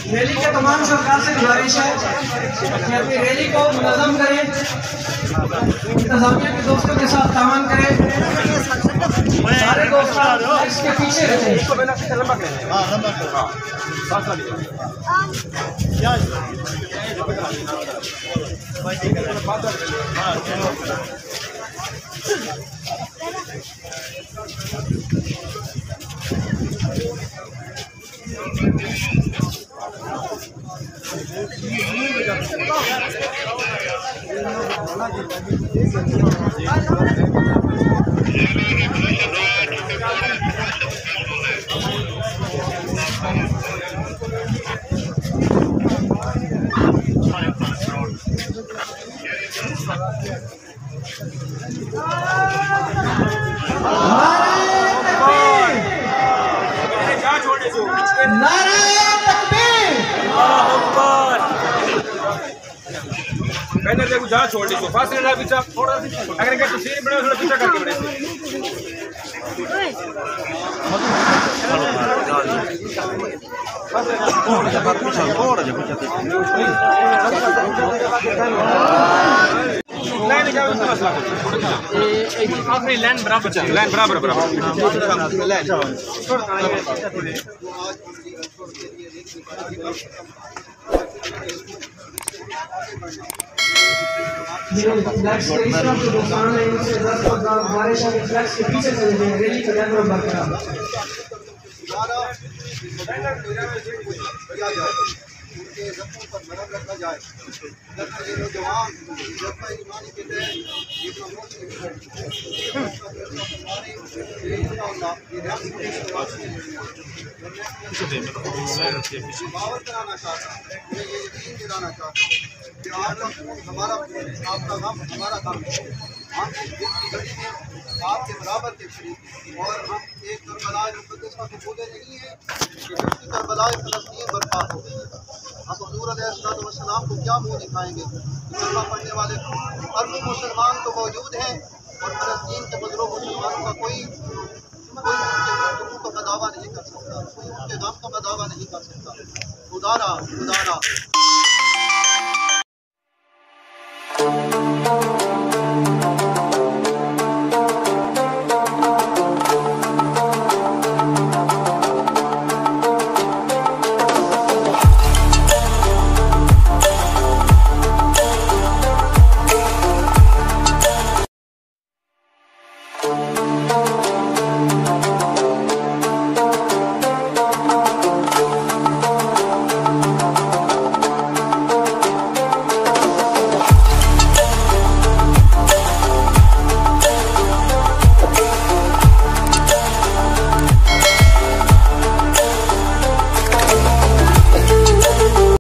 Rally के तमाम सरकार से गुजारिश है कि अपनी रैली को मुनज़्ज़म करें, इंतजामिया के दोस्तों के साथ तावन करें, सारे दोस्त इसके पीछे रहें। बैनर देखो जहाँ छोड़ दी तो फासले ना पीछा थोड़ा अगर क्या तो सीन बना थोड़ा पीछा करके बने लाइन क्या उसका मसला है आखिरी लाइन बराबर फ्लैक्स के पीछे चले जाएं, रैली का बैकग्राउंड बरकरार। उनके जख्मों पर मरहम रखा जाए, नौजवान ईमानी के तहत बावर कराना चाहता हूँ, मैं ये यकीन दिलाना चाहता हूँ कि आपका खून हमारा खून, आपका गम हमारा गम है। हम इस दिन की घड़ी में आपके बराबर के शरीक और हम एक करबलाए मुक़द्दसा को भूले नहीं है कि जबकि करबलाए फ़लस्तीन बर्बाद हो गई है। हम हुज़ूर अलैहिस्सलाम को क्या मुँह दिखाएंगे? कलमा पढ़ने वाले अरबों मुसलमान तो मौजूद हैं और फ़लस्तीन के बुज़ुर्ग मुसलमानों का कोई उनके दावा नहीं कर सकता, कोई उनके गम का दावा नहीं कर सकता। खुदारा